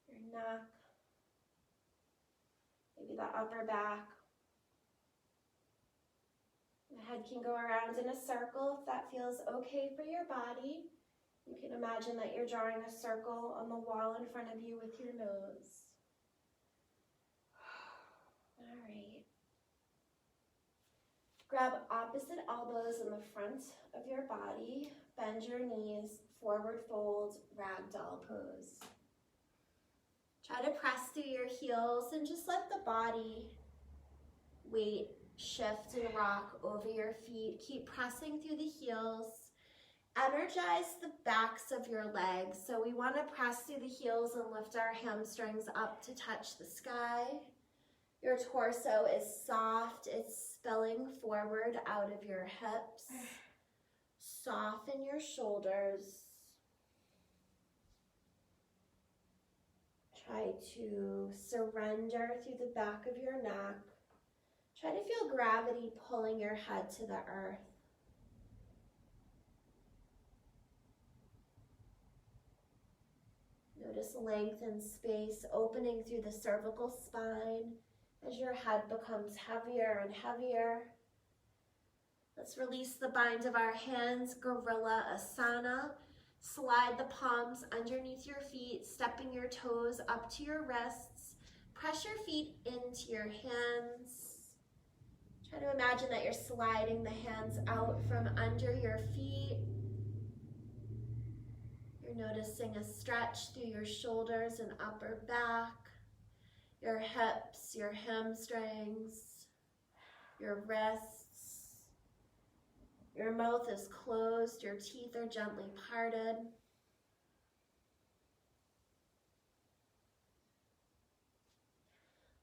your neck, maybe the upper back. The head can go around in a circle if that feels okay for your body. You can imagine that you're drawing a circle on the wall in front of you with your nose. All right. Grab opposite elbows in the front of your body. Bend your knees, forward fold, ragdoll pose. Try to press through your heels and just let the body weight shift and rock over your feet. Keep pressing through the heels. Energize the backs of your legs. So we want to press through the heels and lift our hamstrings up to touch the sky. Your torso is soft. It's spilling forward out of your hips. Soften your shoulders. Try to surrender through the back of your neck. Try to feel gravity pulling your head to the earth. Notice length and space opening through the cervical spine as your head becomes heavier and heavier. Let's release the bind of our hands, Gorilla Asana. Slide the palms underneath your feet, stepping your toes up to your wrists. Press your feet into your hands. Try to imagine that you're sliding the hands out from under your feet. You're noticing a stretch through your shoulders and upper back, your hips, your hamstrings, your wrists. Your mouth is closed, your teeth are gently parted.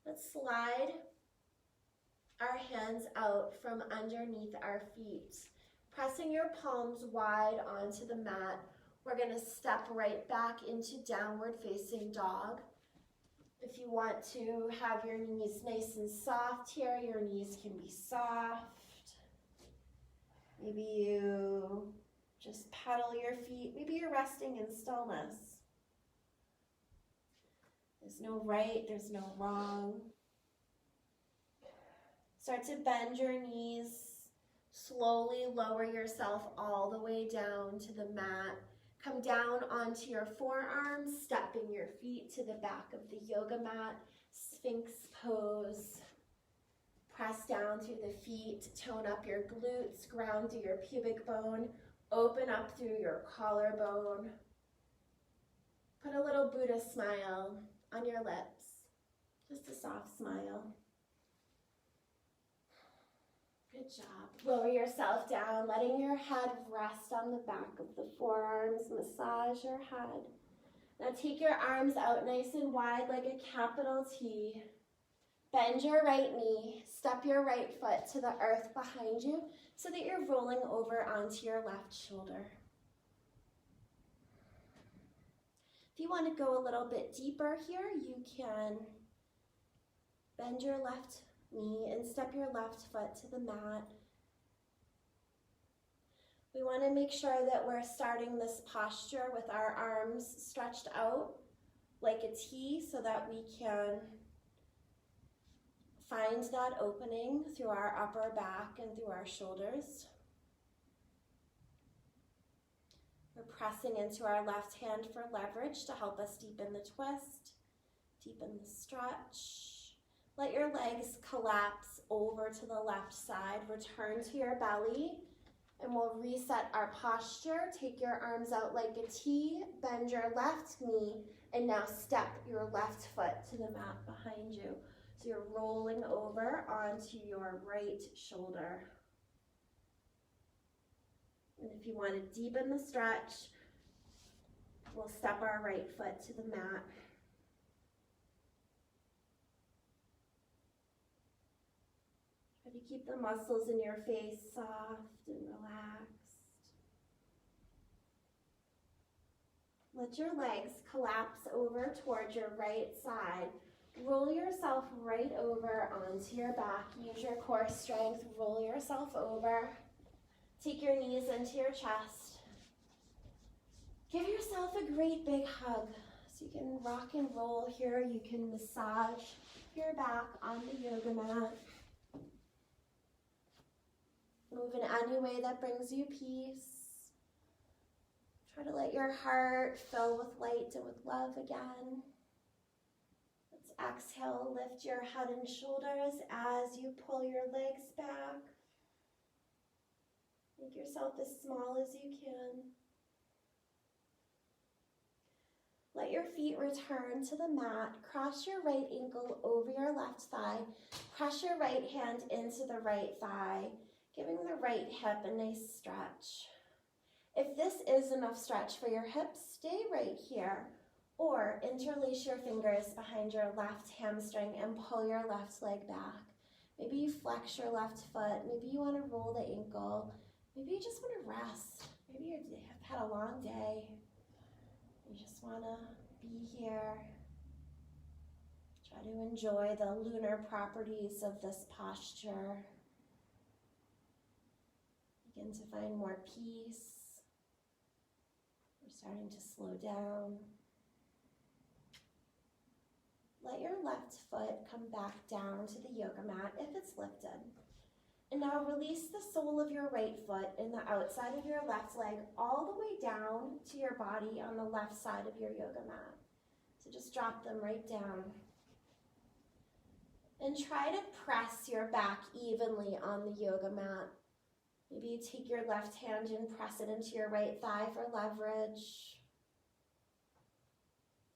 Let's slide our hands out from underneath our feet, pressing your palms wide onto the mat. We're going to step right back into downward facing dog. If you want to have your knees nice and soft here, your knees can be soft. Maybe you just pedal your feet. Maybe you're resting in stillness. There's no right, there's no wrong. Start to bend your knees. Slowly lower yourself all the way down to the mat. Come down onto your forearms, stepping your feet to the back of the yoga mat. Sphinx pose. Press down through the feet, tone up your glutes, ground through your pubic bone, open up through your collarbone. Put a little Buddha smile on your lips, just a soft smile. Good job. Lower yourself down, letting your head rest on the back of the forearms. Massage your head. Now take your arms out nice and wide like a capital T. Bend your right knee. Step your right foot to the earth behind you so that you're rolling over onto your left shoulder. If you want to go a little bit deeper here, you can bend your left knee and step your left foot to the mat. We want to make sure that we're starting this posture with our arms stretched out like a T so that we can find that opening through our upper back and through our shoulders. We're pressing into our left hand for leverage to help us deepen the twist, deepen the stretch. Let your legs collapse over to the left side. Return to your belly, and we'll reset our posture. Take your arms out like a T, bend your left knee, and now step your left foot to the mat behind you. So you're rolling over onto your right shoulder. And if you want to deepen the stretch, we'll step our right foot to the mat. Try to keep the muscles in your face soft and relaxed. Let your legs collapse over towards your right side. Roll yourself right over onto your back. Use your core strength. Roll yourself over. Take your knees into your chest. Give yourself a great big hug. So you can rock and roll here. You can massage your back on the yoga mat. Move in any way that brings you peace. Try to let your heart fill with light and with love again. Let's exhale, lift your head and shoulders as you pull your legs back. Make yourself as small as you can. Let your your feet return to the mat. Cross your right ankle over your left thigh. Press your right hand into the right thigh, giving the right hip a nice stretch. If this is enough stretch for your hips, stay right here. Or interlace your fingers behind your left hamstring and pull your left leg back. Maybe you flex your left foot. Maybe you want to roll the ankle. Maybe you just want to rest. Maybe you have had a long day. You just want to be here. Try to enjoy the lunar properties of this posture. Begin to find more peace. We're starting to slow down. Let your left foot come back down to the yoga mat if it's lifted. And now release the sole of your right foot and the outside of your left leg all the way down to your body on the left side of your yoga mat. So just drop them right down. And try to press your back evenly on the yoga mat. Maybe you take your left hand and press it into your right thigh for leverage.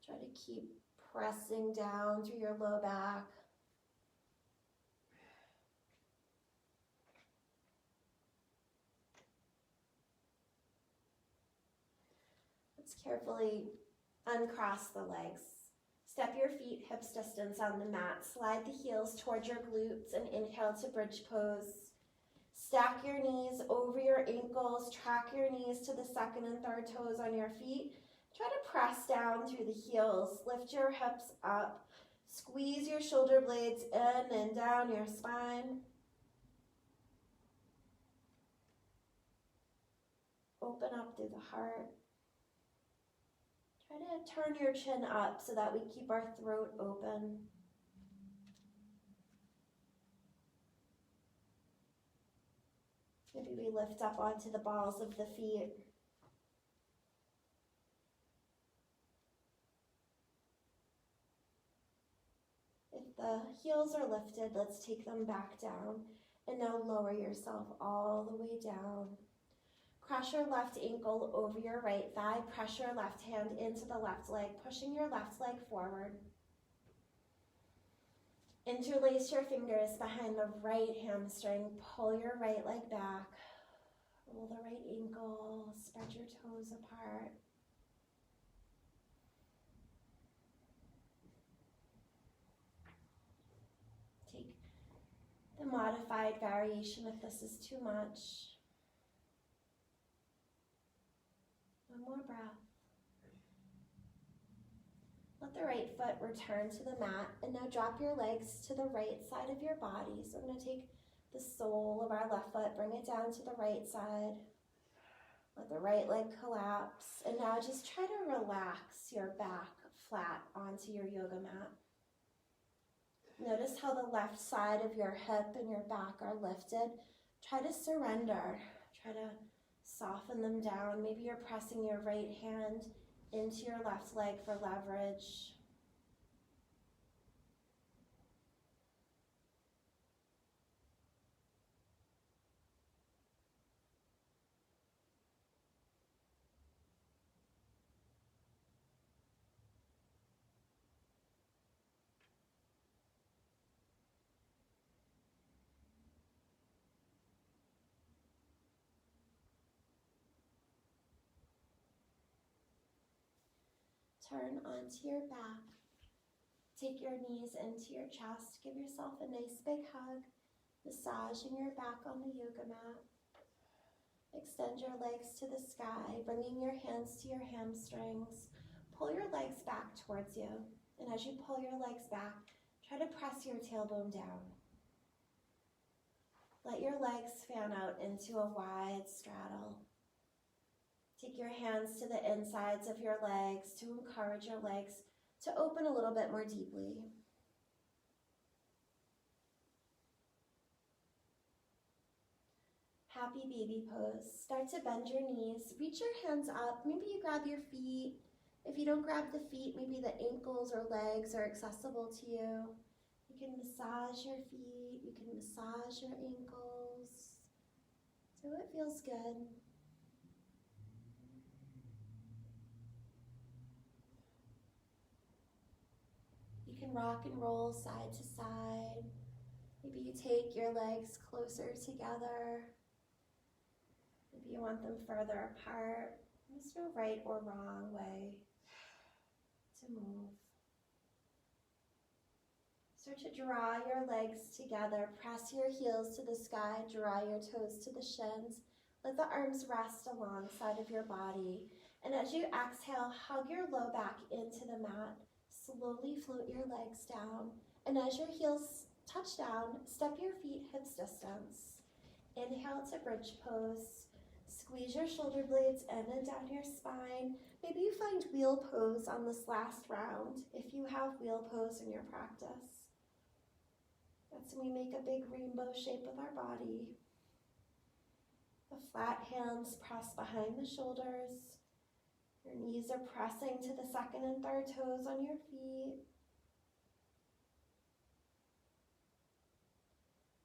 Try to keep pressing down through your low back. Let's carefully uncross the legs. Step your feet hips distance on the mat. Slide the heels towards your glutes and inhale to bridge pose. Stack your knees over your ankles. Track your knees to the second and third toes on your feet. Try to press down through the heels. Lift your hips up. Squeeze your shoulder blades in and down your spine. Open up through the heart. Try to turn your chin up so that we keep our throat open. Maybe we lift up onto the balls of the feet. If the heels are lifted, let's take them back down. And now lower yourself all the way down. Cross your left ankle over your right thigh. Press your left hand into the left leg, pushing your left leg forward. Interlace your fingers behind the right hamstring. Pull your right leg back. Roll the right ankle. Spread your toes apart. Take the modified variation if this is too much. One more breath. Let the right foot return to the mat, and now drop your legs to the right side of your body. So we're going to take the sole of our left foot, bring it down to the right side. Let the right leg collapse, and now just try to relax your back flat onto your yoga mat. Notice how the left side of your hip and your back are lifted. Try to surrender. Try to soften them down. Maybe you're pressing your right hand into your left leg for leverage. Turn onto your back. Take your knees into your chest. Give yourself a nice big hug. Massaging your back on the yoga mat. Extend your legs to the sky, bringing your hands to your hamstrings. Pull your legs back towards you. And as you pull your legs back, try to press your tailbone down. Let your legs fan out into a wide straddle. Take your hands to the insides of your legs to encourage your legs to open a little bit more deeply. Happy baby pose. Start to bend your knees. Reach your hands up. Maybe you grab your feet. If you don't grab the feet, maybe the ankles or legs are accessible to you. You can massage your feet. You can massage your ankles. So it feels good. can rock and roll side to side. Maybe you take your legs closer together. Maybe you want them further apart. There's no right or wrong way to move. Start to draw your legs together. Press your heels to the sky. Draw your toes to the shins. Let the arms rest alongside of your body. And as you exhale, hug your low back into the mat. Slowly float your legs down. And as your heels touch down, step your feet hips distance. Inhale to bridge pose. Squeeze your shoulder blades in and down your spine. Maybe you find wheel pose on this last round if you have wheel pose in your practice. That's when we make a big rainbow shape with our body. The flat hands press behind the shoulders. Your knees are pressing to the second and third toes on your feet.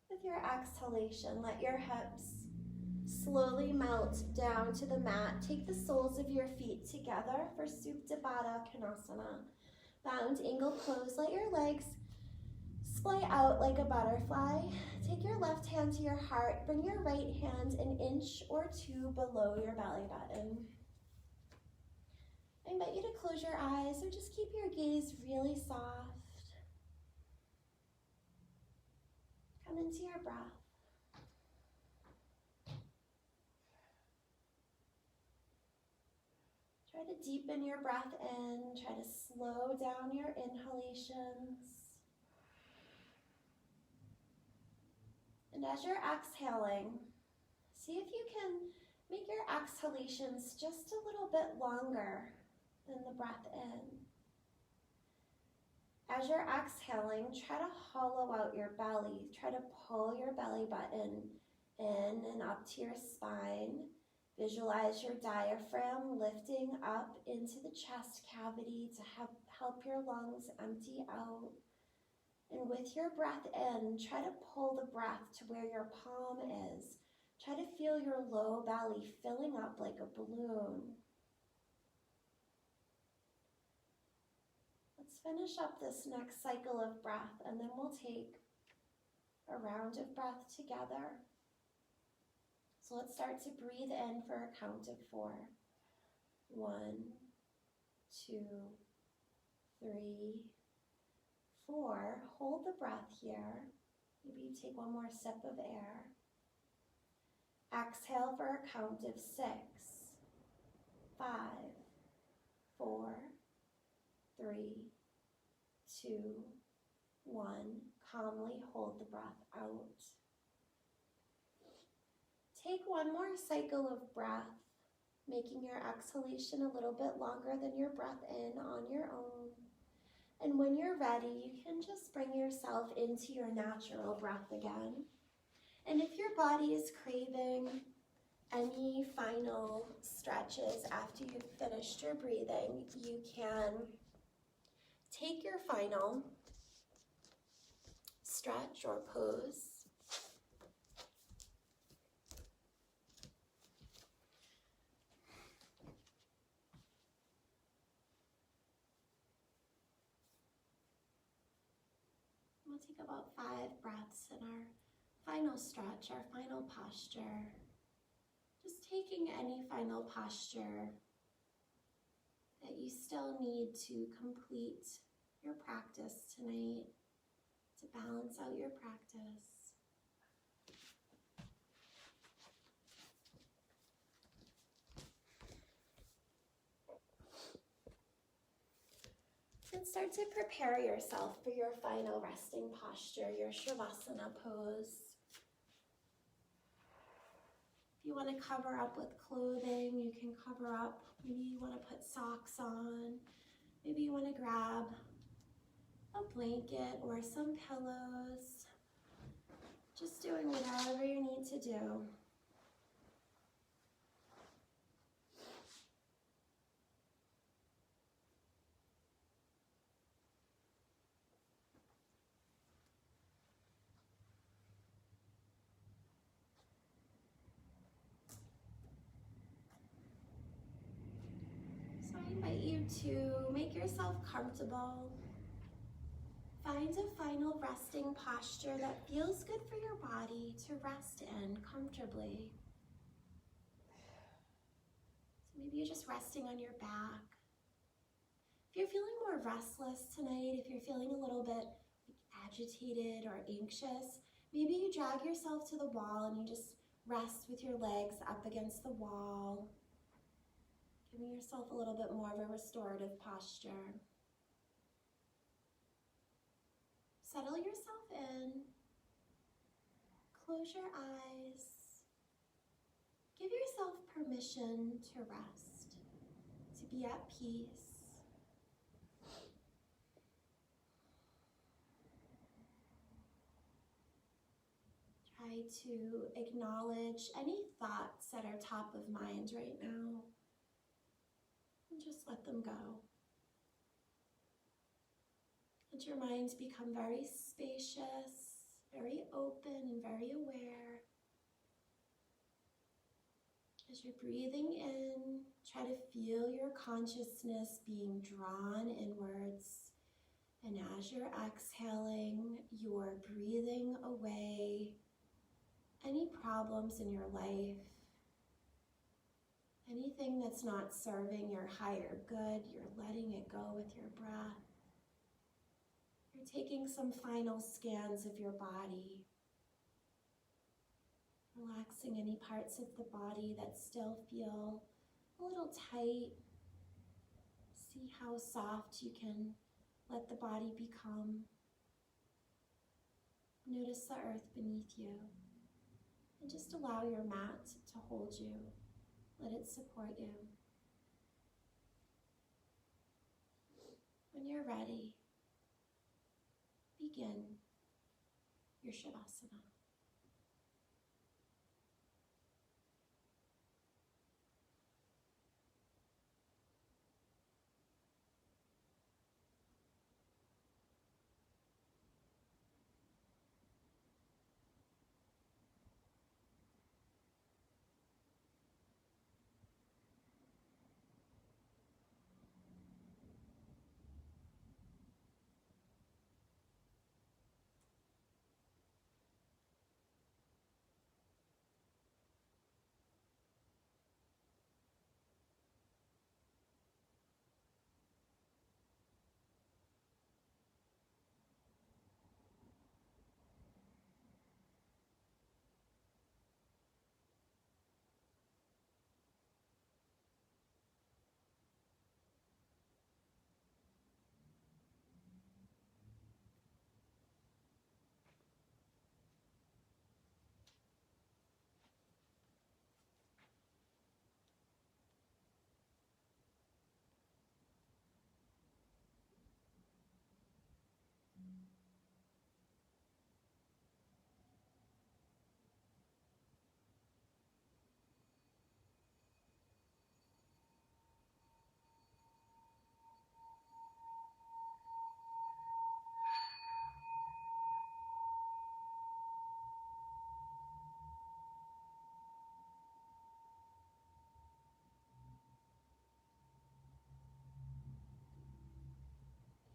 With your exhalation, let your hips slowly melt down to the mat. Take the soles of your feet together for Supta Baddha Konasana. Bound angle pose. Let your legs splay out like a butterfly. Take your left hand to your heart. Bring your right hand an inch or two below your belly button. I invite you to close your eyes or just keep your gaze really soft. Come into your breath. Try to deepen your breath in. Try to slow down your inhalations. And as you're exhaling, see if you can make your exhalations just a little bit longer than the breath in. As you're exhaling, try to hollow out your belly. Try to pull your belly button in and up to your spine. Visualize your diaphragm lifting up into the chest cavity to help your lungs empty out. And with your breath in, try to pull the breath to where your palm is. Try to feel your low belly filling up like a balloon. Let's finish up this next cycle of breath, and then we'll take a round of breath together. So let's start to breathe in for a count of 4. 1, 2, 3, 4. Hold the breath here. Maybe you take one more sip of air. Exhale for a count of 6, 5, 4, 3, 2, 1. Calmly hold the breath out. Take one more cycle of breath, making your exhalation a little bit longer than your breath in on your own. And when you're ready, you can just bring yourself into your natural breath again. And if your body is craving any final stretches after you've finished your breathing, you can take your final stretch or pose. We'll take about 5 breaths in our final stretch, our final posture. Just taking any final posture that you still need to complete your practice tonight, to balance out your practice. And start to prepare yourself for your final resting posture, your Shavasana pose. If you want to cover up with clothing, you can cover up. Maybe you want to put socks on. Maybe you want to grab a blanket or some pillows. Just doing whatever you need to do. So I invite you to make yourself comfortable. Find a final resting posture that feels good for your body to rest in comfortably. So maybe you're just resting on your back. If you're feeling more restless tonight, if you're feeling a little bit agitated or anxious, maybe you drag yourself to the wall and you just rest with your legs up against the wall, giving yourself a little bit more of a restorative posture. Settle yourself in. Close your eyes. Give yourself permission to rest, to be at peace. Try to acknowledge any thoughts that are top of mind right now, and just let them go. Let your mind become very spacious, very open, and very aware. As you're breathing in, try to feel your consciousness being drawn inwards. And as you're exhaling, you're breathing away any problems in your life, anything that's not serving your higher good, you're letting it go with your breath. You're taking some final scans of your body, relaxing any parts of the body that still feel a little tight. See how soft you can let the body become. Notice the earth beneath you. And just allow your mat to hold you. Let it support you. When you're ready, begin your Shavasana.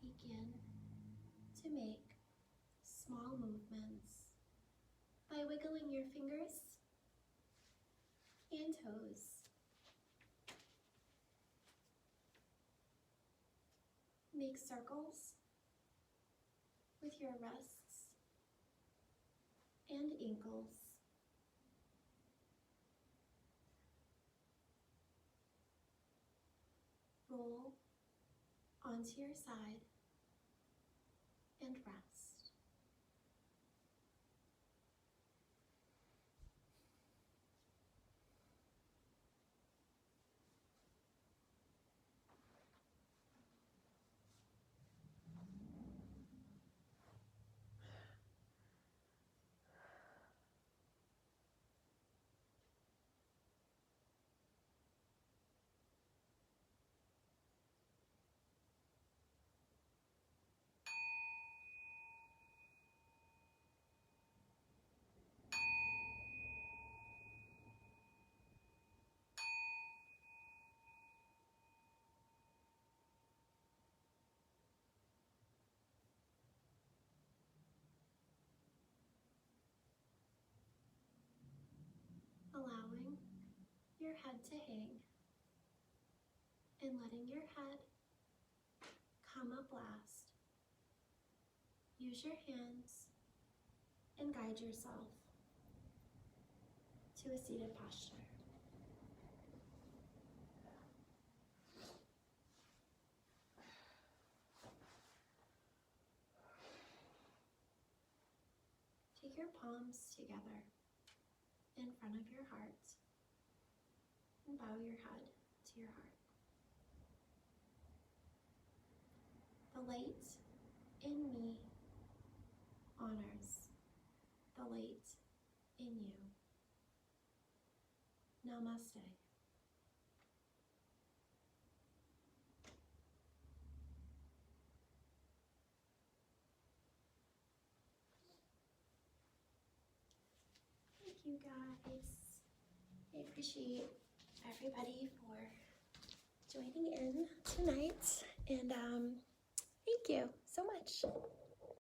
Begin to make small movements by wiggling your fingers and toes. Make circles with your wrists and ankles. Roll onto your side and rest. your head to hang and letting your head come up last. Use your hands and guide yourself to a seated posture. Take your palms together in front of your heart and bow your head to your heart. The light in me honors the light in you. Namaste. Thank you guys. I appreciate everybody for joining in tonight, and thank you so much.